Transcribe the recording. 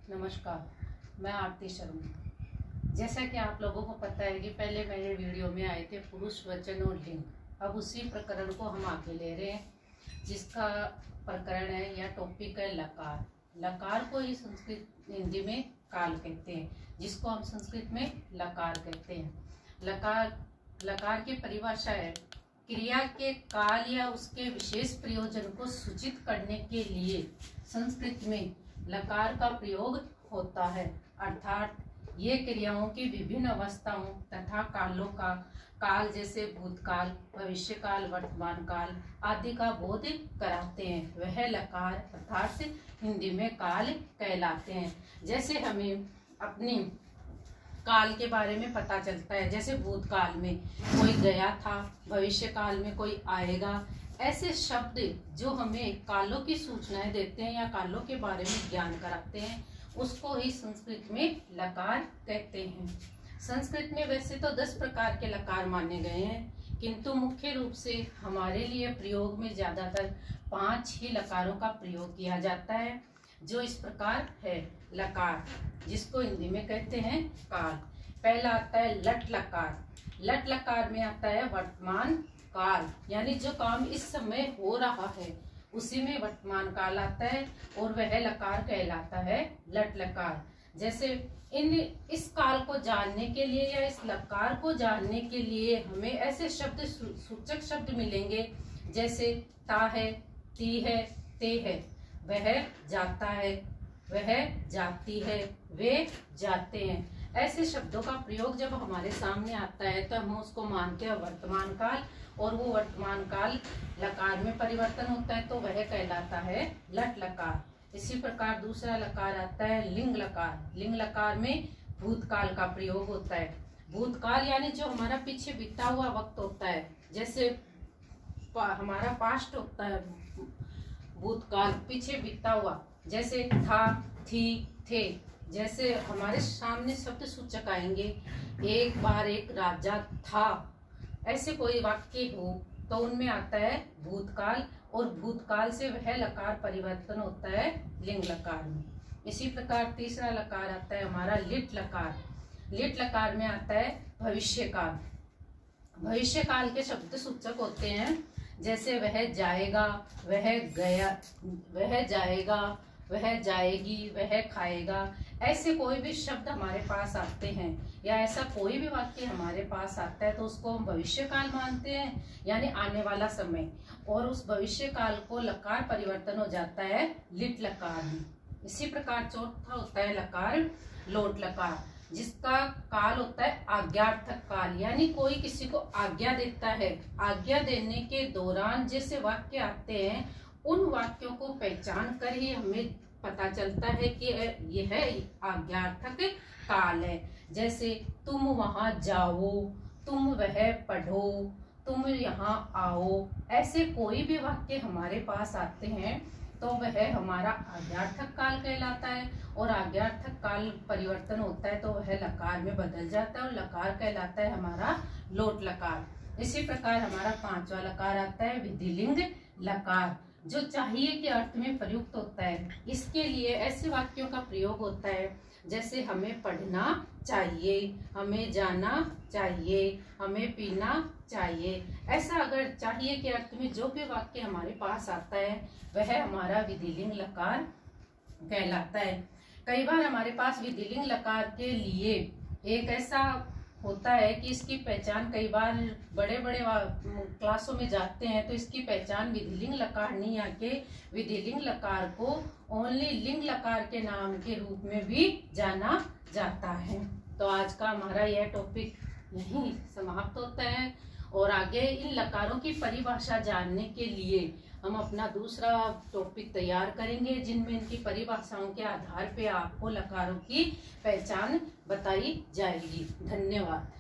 नमस्कार, मैं आरती शर्मा। जैसा कि आप लोगों को पता है कि पहले मेरे वीडियो में आए थे पुरुष वचन और लिंग। अब उसी प्रकरण को हम आगे ले रहे हैं, जिसका प्रकरण है या टॉपिक है लकार। लकार को ही संस्कृत हिंदी में काल कहते हैं, जिसको हम संस्कृत में लकार कहते हैं। लकार की परिभाषा है क्रिया के काल या उसके विशेष प्रयोजन को सूचित करने के लिए संस्कृत में लकार का प्रयोग होता है, अर्थात ये क्रियाओं की विभिन्न अवस्थाओं तथा कालों का काल जैसे भूतकाल, भविष्यकाल, वर्तमान काल आदि का बोध कराते हैं। वह लकार अर्थात हिंदी में काल कहलाते हैं। जैसे हमें अपनी काल के बारे में पता चलता है, जैसे भूतकाल में कोई गया था, भविष्य काल में कोई आएगा। ऐसे शब्द जो हमें कालों की सूचनाएं देते हैं या कालों के बारे में ज्ञान कराते हैं, उसको ही संस्कृत में लकार कहते हैं। संस्कृत में वैसे तो 10 प्रकार के लकार माने गए हैं, किंतु मुख्य रूप से हमारे लिए प्रयोग में ज्यादातर 5 ही लकारों का प्रयोग किया जाता है, जो इस प्रकार है। लकार, जिसको हिंदी में कहते हैं काल। पहला आता है लट लकार। लट लकार में आता है वर्तमान काल, यानी जो काम इस समय हो रहा है उसी में वर्तमान काल आता है और वह लकार कहलाता है लट लकार। जैसे इस काल को जानने के लिए या इस लकार को जानने के लिए हमें ऐसे शब्द, सूचक शब्द मिलेंगे, जैसे ता है, ती है, ते है। वह जाता है, वह जाती है, वे जाते हैं। ऐसे शब्दों का प्रयोग जब हमारे सामने आता है तो हम उसको मानते हैं वर्तमान काल, और वो वर्तमान काल लकार में परिवर्तन होता है तो वह कहलाता है लट लकार। इसी प्रकार दूसरा लकार आता है लिंग लकार। लिंग लकार में भूतकाल का प्रयोग होता है। भूतकाल यानी जो हमारा पीछे बीता हुआ वक्त होता है, जैसे हमारा पास्ट होता है भूतकाल, पीछे बीता हुआ, जैसे था, थी, थे। जैसे हमारे सामने शब्द सूचक आएंगे, एक बार एक राजा था, ऐसे कोई वाक्य हो तो उनमें आता है भूतकाल, और भूतकाल से वह लकार परिवर्तन होता है लिंग लकार में। इसी प्रकार तीसरा लकार आता है हमारा लिट लकार। लिट लकार में आता है भविष्य काल। भविष्य काल के शब्द सूचक होते हैं, जैसे वह जाएगा, वह गया, वह जाएगा, वह जाएगी, वह खाएगा। ऐसे कोई भी शब्द हमारे पास आते हैं या ऐसा कोई भी वाक्य हमारे पास आता है तो उसको हम भविष्य काल मानते हैं, यानी आने वाला समय, और उस भविष्य काल को लकार परिवर्तन हो जाता है लिट लकार में। इसी प्रकार चौथा होता है लकार लोट लकार, जिसका काल होता है आज्ञार्थक काल, यानी कोई किसी को आज्ञा देता है। आज्ञा देने के दौरान जैसे वाक्य आते हैं, उन वाक्यों को पहचान कर ही हमें पता चलता है कि यह आज्ञार्थक काल है। जैसे तुम वहां जाओ, तुम वह पढ़ो, तुम यहाँ आओ। ऐसे कोई भी वाक्य हमारे पास आते हैं तो वह हमारा आज्ञार्थक काल कहलाता है, और आज्ञार्थक काल परिवर्तन होता है तो वह लकार में बदल जाता है और लकार कहलाता है हमारा लोट लकार। इसी प्रकार हमारा 5वां लकार आता है विधिलिंग लकार, जो चाहिए के अर्थ में प्रयुक्त होता है। इसके लिए ऐसे वाक्यों का प्रयोग होता है, जैसे हमें पढ़ना चाहिए, हमें जाना चाहिए, हमें पीना चाहिए। ऐसा अगर चाहिए के अर्थ में जो भी वाक्य हमारे पास आता है वह हमारा विधिलिंग लकार कहलाता है। कई बार हमारे पास विधिलिंग लकार के लिए एक ऐसा होता है कि इसकी पहचान, कई बार बड़े बड़े क्लासों में जाते हैं तो इसकी पहचान विधिलिंग लकार नहीं आके विधिलिंग लकार को ओनली लिंग लकार के नाम के रूप में भी जाना जाता है। तो आज का हमारा यह टॉपिक यहीं समाप्त होता है, और आगे इन लकारों की परिभाषा जानने के लिए हम अपना दूसरा टॉपिक तैयार करेंगे, जिनमें इनकी परिभाषाओं के आधार पे आपको लकारों की पहचान बताई जाएगी। धन्यवाद।